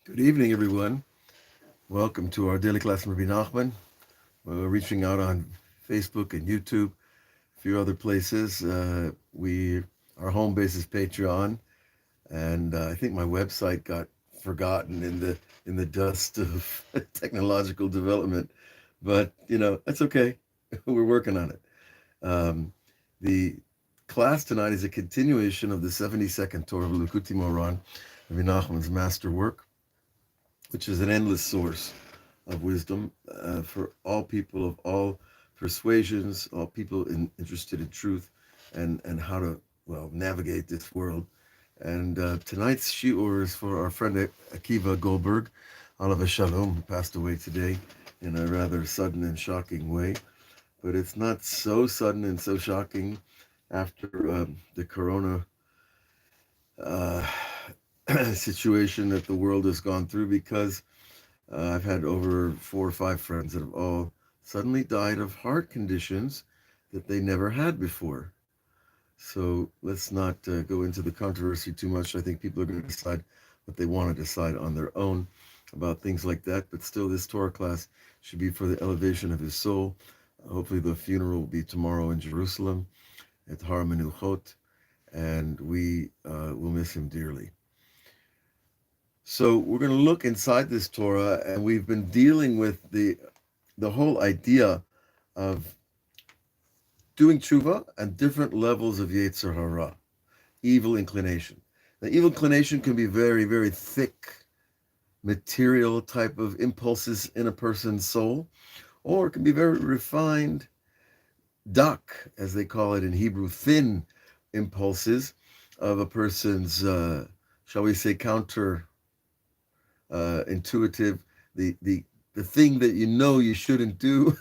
Good evening, everyone. Welcome to our daily class from Rabbi Nachman. We're reaching out on Facebook and YouTube, a few other places. Our home base is Patreon, and I think my website got forgotten in the dust of technological development. But that's okay. We're working on it. Um, the class tonight is a continuation of the 72nd Torah of Likutei Moharan, Rabbi Nachman's master work, which is an endless source of wisdom for all people of all persuasions, all people interested in truth and how to, navigate this world. And tonight's shiur is for our friend Akiva Goldberg, Alav Shalom, who passed away today in a rather sudden and shocking way. But it's not so sudden and so shocking after the corona uh, situation that the world has gone through, because I've had over 4 or 5 friends that have all suddenly died of heart conditions that they never had before. So let's not go into the controversy too much. I think people are going to decide what they want to decide on their own about things like that. But still, this Torah class should be for the elevation of his soul. Hopefully the funeral will be tomorrow in Jerusalem at Har Menuchot, and we will miss him dearly. So we're going to look inside this Torah, and we've been dealing with the whole idea of doing tshuva and different levels of Yetzer Hara, evil inclination. The evil inclination can be very, very thick, material type of impulses in a person's soul, or it can be very refined, dak, as they call it in Hebrew, thin impulses of a person's, shall we say, counter intuitive, the thing that you shouldn't do.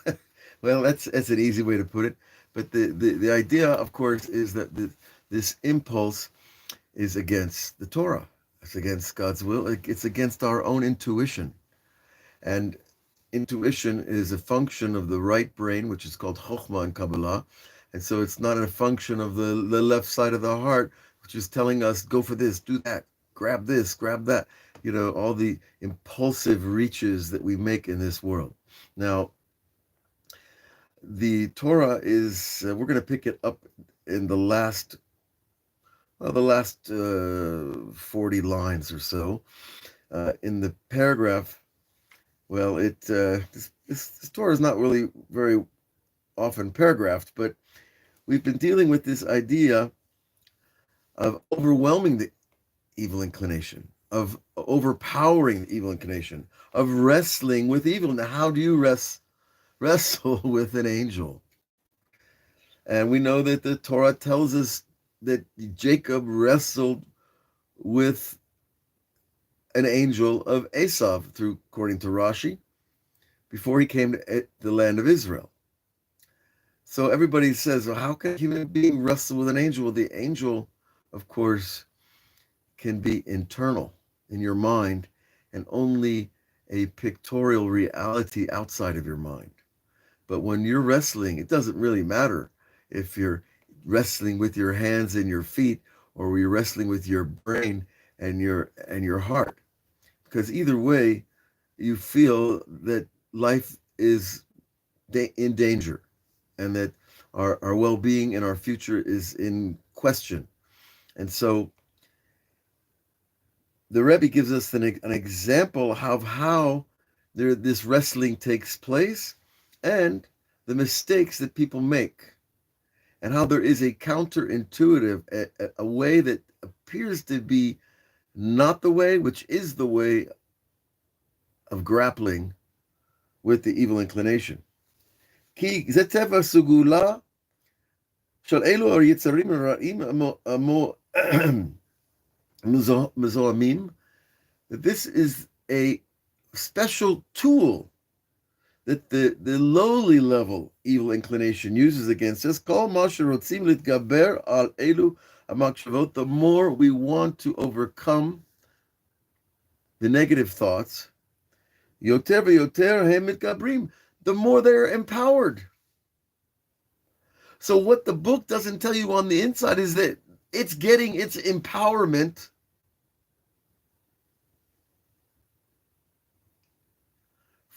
Well, that's an easy way to put it. But the idea, of course, is that this impulse is against the Torah. It's against God's will. It's against our own intuition. And intuition is a function of the right brain, which is called chokhmah in Kabbalah. And so it's not a function of the left side of the heart, which is telling us, go for this, do that, grab this, grab that. All the impulsive reaches that we make in this world. Now, the Torah is, we're going to pick it up in the last 40 lines or so. In the paragraph, this Torah is not really very often paragraphed, but we've been dealing with this idea of overwhelming the evil inclination, of overpowering the evil inclination, of wrestling with evil. Now, how do you wrestle with an angel? And we know that the Torah tells us that Jacob wrestled with an angel of Esav, according to Rashi, before he came to the land of Israel. So everybody says, well, how can a human being wrestle with an angel? Well, the angel, of course, can be internal in your mind and only a pictorial reality outside of your mind. But when you're wrestling, it doesn't really matter if you're wrestling with your hands and your feet, or you're wrestling with your brain and your heart, because either way, you feel that life is in danger, and that our well-being and our future is in question. And so the Rebbe gives us an example of how this wrestling takes place, and the mistakes that people make, and how there is a counterintuitive, a way that appears to be not the way, which is the way of grappling with the evil inclination. Ki ze teva sugula shel elu yitzarim ra'im amo mezoamim. This is a special tool that the lowly level evil inclination uses against us. Kol ma sherotzim litgaber al elu hamakshevot. The more we want to overcome the negative thoughts, yoter v'yoter hem mitgabrim, the more they're empowered. So what the book doesn't tell you on the inside is that it's getting its empowerment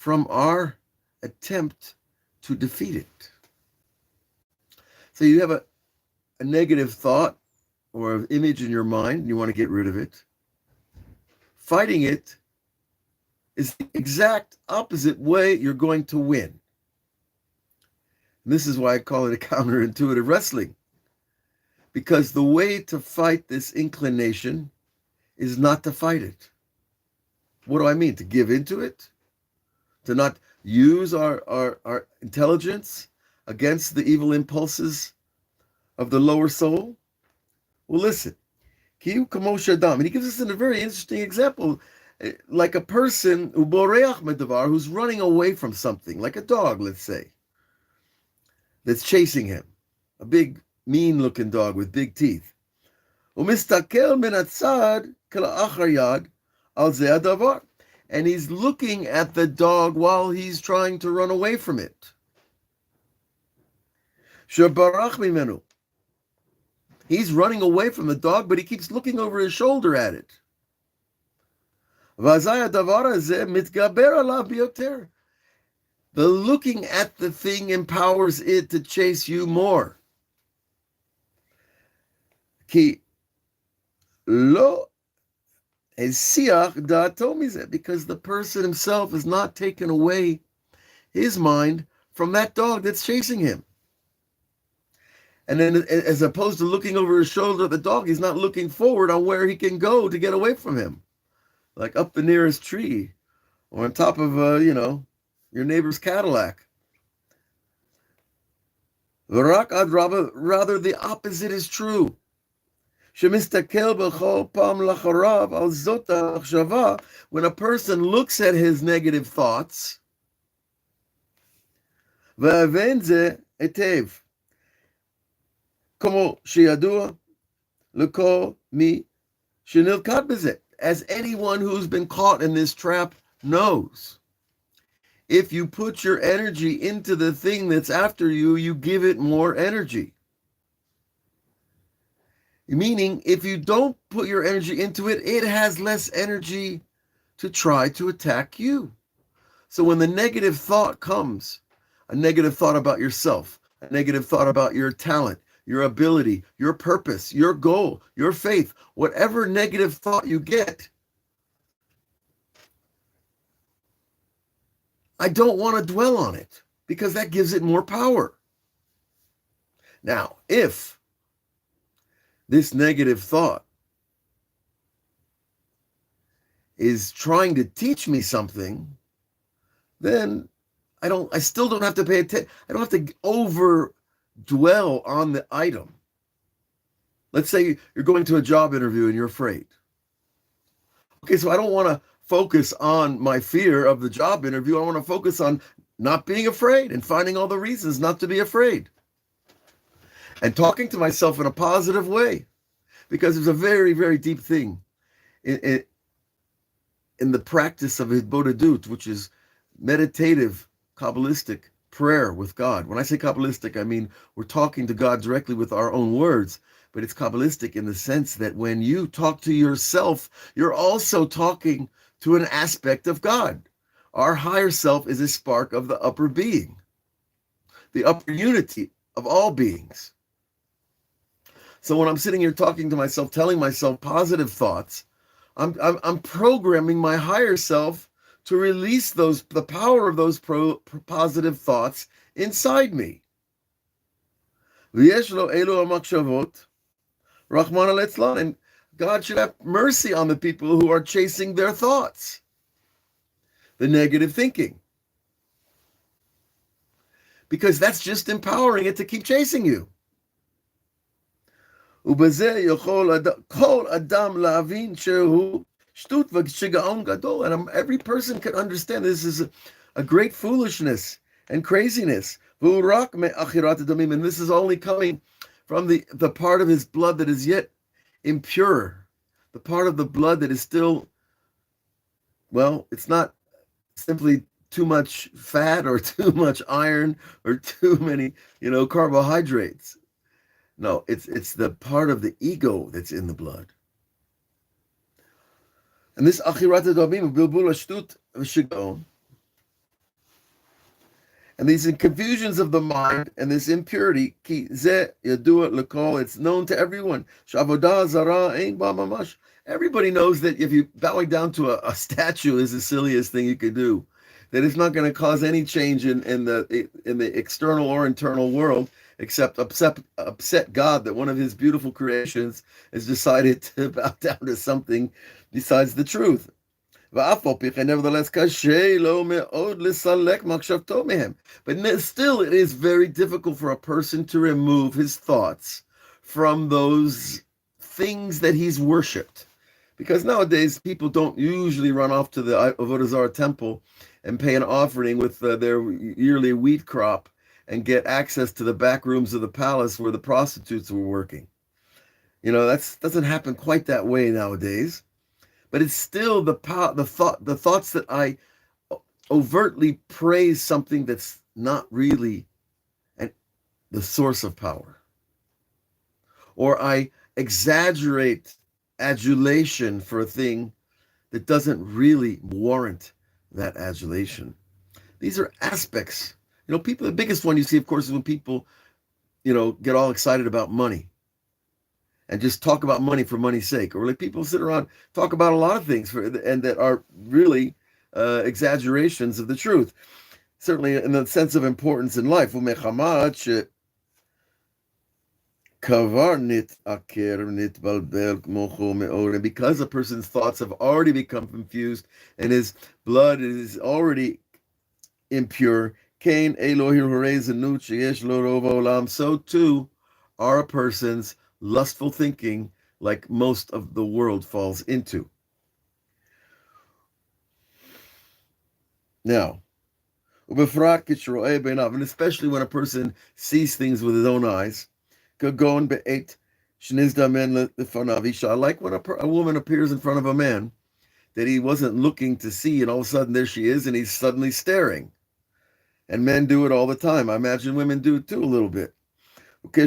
from our attempt to defeat it. So you have a negative thought or an image in your mind, and you want to get rid of it. Fighting it is the exact opposite way you're going to win. And this is why I call it a counterintuitive wrestling. Because the way to fight this inclination is not to fight it. What do I mean? To give into it? To not use our intelligence against the evil impulses of the lower soul? Well, listen. Kiyu Kamosh Adam. And he gives us a very interesting example. Like a person, uboreach medavar, who's running away from something, like a dog, let's say, that's chasing him. A big, mean-looking dog with big teeth. Umistakel min hatzad k'la'achar yad al ze hadavar. And he's looking at the dog while he's trying to run away from it. Shebarach mimenu. He's running away from the dog, but he keeps looking over his shoulder at it. The looking at the thing empowers it to chase you more. Because the person himself has not taken away his mind from that dog that's chasing him. And then as opposed to looking over his shoulder at the dog, he's not looking forward on where he can go to get away from him. Like up the nearest tree or on top of, your neighbor's Cadillac. Rather, the opposite is true. When a person looks at his negative thoughts, as anyone who's been caught in this trap knows, if you put your energy into the thing that's after you, you give it more energy. Meaning, if you don't put your energy into it, it has less energy to try to attack you. So when the negative thought comes, a negative thought about yourself, a negative thought about your talent, your ability, your purpose, your goal, your faith, whatever negative thought you get, I don't want to dwell on it because that gives it more power. Now, if this negative thought is trying to teach me something, then I still don't have to pay attention. I don't have to over dwell on the item. Let's say you're going to a job interview and you're afraid. Okay, so I don't want to focus on my fear of the job interview. I want to focus on not being afraid and finding all the reasons not to be afraid. And talking to myself in a positive way. Because there's a very, very deep thing in the practice of Hitbodedut, which is meditative, Kabbalistic prayer with God. When I say Kabbalistic, I mean we're talking to God directly with our own words, but it's Kabbalistic in the sense that when you talk to yourself, you're also talking to an aspect of God. Our higher self is a spark of the upper being, the upper unity of all beings. So when I'm sitting here talking to myself, telling myself positive thoughts, I'm programming my higher self to release the power of those positive thoughts inside me. And God should have mercy on the people who are chasing their thoughts, the negative thinking. Because that's just empowering it to keep chasing you. And every person can understand this is a great foolishness and craziness. And this is only coming from the part of his blood that is yet impure, the part of the blood that is still, it's not simply too much fat or too much iron or too many, carbohydrates. No, it's the part of the ego that's in the blood. And this achirat adamim bilbul ashtut v'shigaon And these confusions of the mind and this impurity, ki ze yadua l'kol, it's known to everyone. Shavodah zara ein ba mamash. Everybody knows that if you bowing down to a statue is the silliest thing you could do, that it's not going to cause any change in the external or internal world, except upset God that one of His beautiful creations has decided to bow down to something besides the truth. Nevertheless, but still, it is very difficult for a person to remove his thoughts from those things that he's worshipped. Because nowadays, people don't usually run off to the Avodah Zarah temple and pay an offering with their yearly wheat crop and get access to the back rooms of the palace where the prostitutes were working. That doesn't happen quite that way nowadays. But it's still the thoughts that I overtly praise something that's not really the source of power, or I exaggerate adulation for a thing that doesn't really warrant that adulation. These are aspects. People. The biggest one you see, of course, is when people, get all excited about money. And just talk about money for money's sake, or like people sit around talk about a lot of things and that are really exaggerations of the truth. Certainly, in the sense of importance in life, and because a person's thoughts have already become confused and his blood is already impure, so too are a person's lustful thinking, like most of the world falls into. Now, and especially when a person sees things with his own eyes, like when a woman appears in front of a man that he wasn't looking to see, and all of a sudden there she is, and he's suddenly staring. And men do it all the time. I imagine women do it too a little bit. But when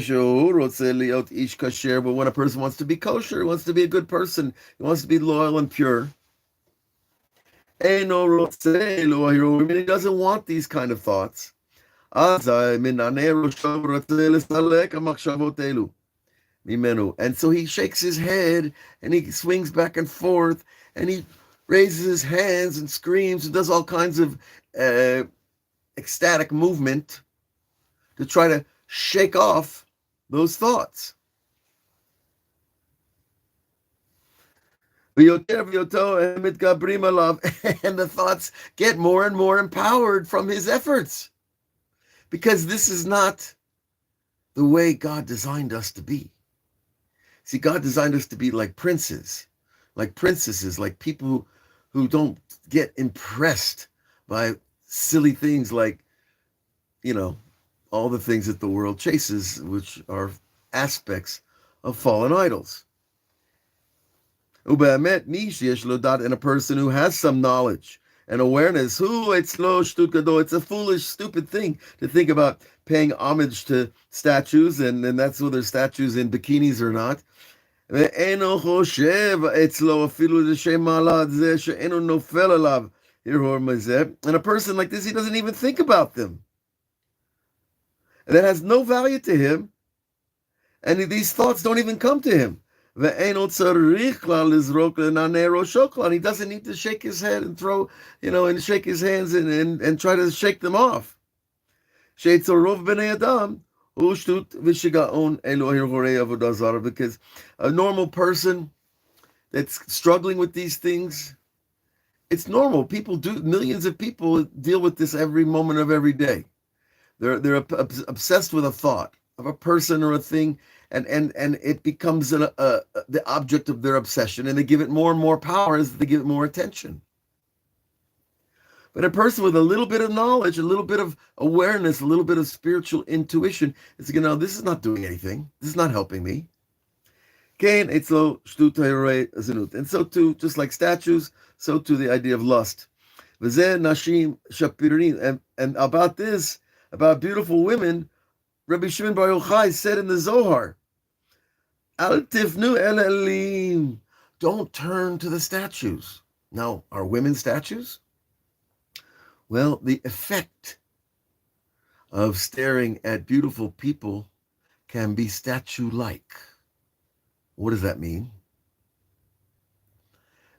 a person wants to be kosher, wants to be a good person, he wants to be loyal and pure, he doesn't want these kind of thoughts. And so he shakes his head and he swings back and forth and he raises his hands and screams and does all kinds of ecstatic movement to try to shake off those thoughts. And the thoughts get more and more empowered from his efforts, because this is not the way God designed us to be. See, God designed us to be like princes, like princesses, like people who don't get impressed by silly things like, all the things that the world chases, which are aspects of fallen idols. And a person who has some knowledge and awareness, it's a foolish, stupid thing to think about paying homage to statues, and that's whether statues in bikinis or not. And a person like this, he doesn't even think about them. And that has no value to him, and these thoughts don't even come to him. And he doesn't need to shake his head and throw, and shake his hands and try to shake them off. Because a normal person that's struggling with these things, it's normal. Millions of people deal with this every moment of every day. They're obsessed with a thought of a person or a thing, and it becomes the object of their obsession, and they give it more and more power as they give it more attention. But a person with a little bit of knowledge, a little bit of awareness, a little bit of spiritual intuition is this is not doing anything. This is not helping me. And so too, just like statues, so too the idea of lust. And about this, about beautiful women, Rabbi Shimon Bar Yochai said in the Zohar, Al tifnu el elim, don't turn to the statues. Now, are women statues? Well, the effect of staring at beautiful people can be statue-like. What does that mean?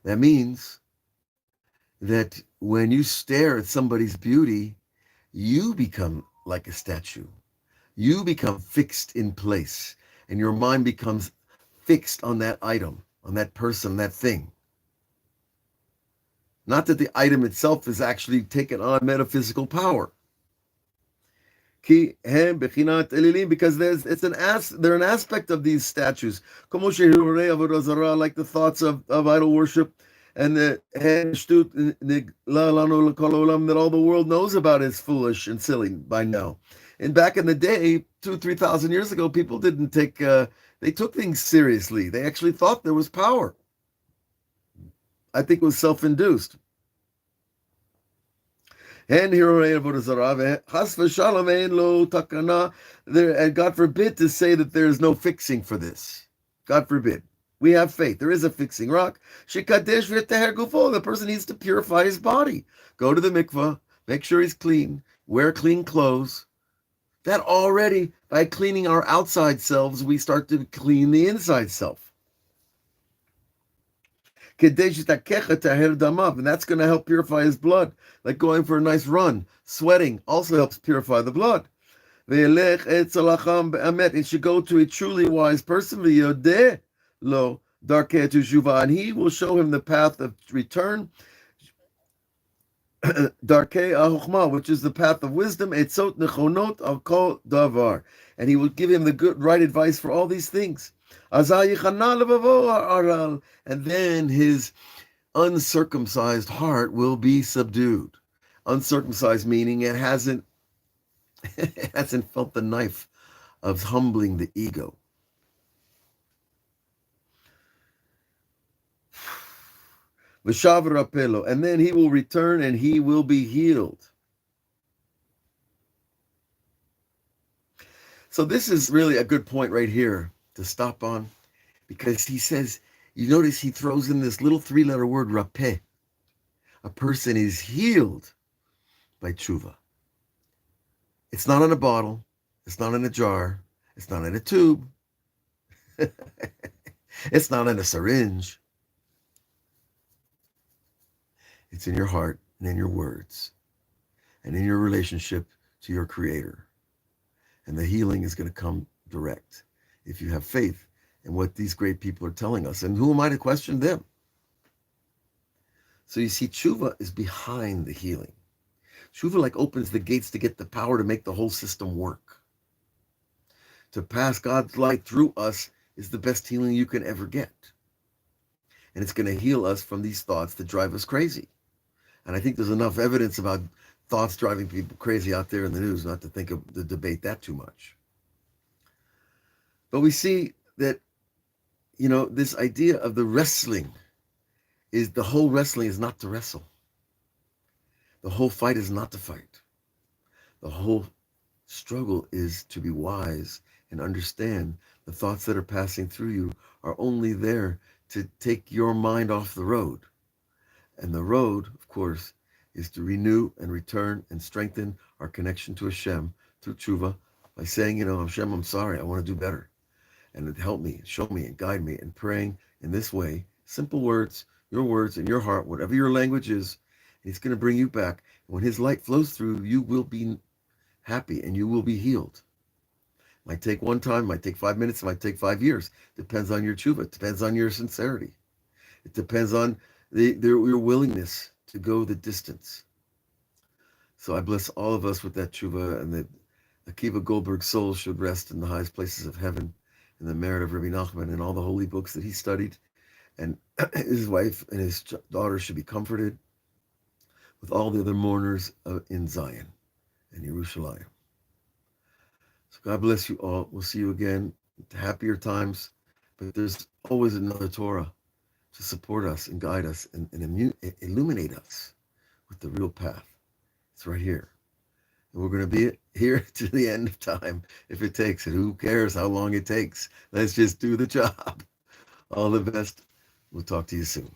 That means that when you stare at somebody's beauty, you become like a statue. You become fixed in place, and your mind becomes fixed on that item, on that person, that thing. Not that the item itself is actually taken on metaphysical power. Because they're an aspect of these statues. Like the thoughts of idol worship, and the chassidut that all the world knows about is foolish and silly by now. And back in the day, 2,000-3,000 years ago, people didn't take, they took things seriously. They actually thought there was power. I think it was self-induced. And God forbid to say that there is no fixing for this. God forbid. We have faith. There is a fixing. The person needs to purify his body. Go to the mikvah. Make sure he's clean. Wear clean clothes. That already, by cleaning our outside selves, we start to clean the inside self. And that's going to help purify his blood. Like going for a nice run. Sweating also helps purify the blood. It should go to a truly wise person. And he will show him the path of return. Darkei Ahochma, which is the path of wisdom, etzot nechonot al kol davar, and he will give him the good, right advice for all these things. And then his uncircumcised heart will be subdued. Uncircumcised meaning it hasn't felt the knife of humbling the ego. And then he will return and he will be healed. So this is really a good point right here to stop on, because he says, you notice he throws in this little 3-letter word, rapeh. A person is healed by tshuva. It's not in a bottle. It's not in a jar. It's not in a tube. It's not in a syringe. It's in your heart and in your words and in your relationship to your Creator. And the healing is going to come direct if you have faith in what these great people are telling us. And who am I to question them? So you see, tshuva is behind the healing. Tshuva opens the gates to get the power to make the whole system work. To pass God's light through us is the best healing you can ever get. And it's going to heal us from these thoughts that drive us crazy. And I think there's enough evidence about thoughts driving people crazy out there in the news not to debate that too much. But we see that, this idea of the wrestling is the whole wrestling is not to wrestle. The whole fight is not to fight. The whole struggle is to be wise and understand the thoughts that are passing through you are only there to take your mind off the road. And the road, of course, is to renew and return and strengthen our connection to Hashem through tshuva by saying, Hashem, I'm sorry, I want to do better. And help me, show me, and guide me, and praying in this way, simple words in your heart, whatever your language is, He's going to bring you back. When His light flows through, you will be happy and you will be healed. Might take one time, might take 5 minutes, might take 5 years. Depends on your tshuva. It depends on your sincerity. It depends on your willingness to go the distance. So I bless all of us with that tshuva, and that Akiva Goldberg's soul should rest in the highest places of heaven, in the merit of Rabbi Nachman and all the holy books that he studied. And his wife and his daughter should be comforted with all the other mourners in Zion and Yerushalayim. So God bless you all. We'll see you again to happier times. But there's always another Torah to support us and guide us and illuminate us with the real path. It's right here. And we're going to be here to the end of time if it takes it. Who cares how long it takes? Let's just do the job. All the best. We'll talk to you soon.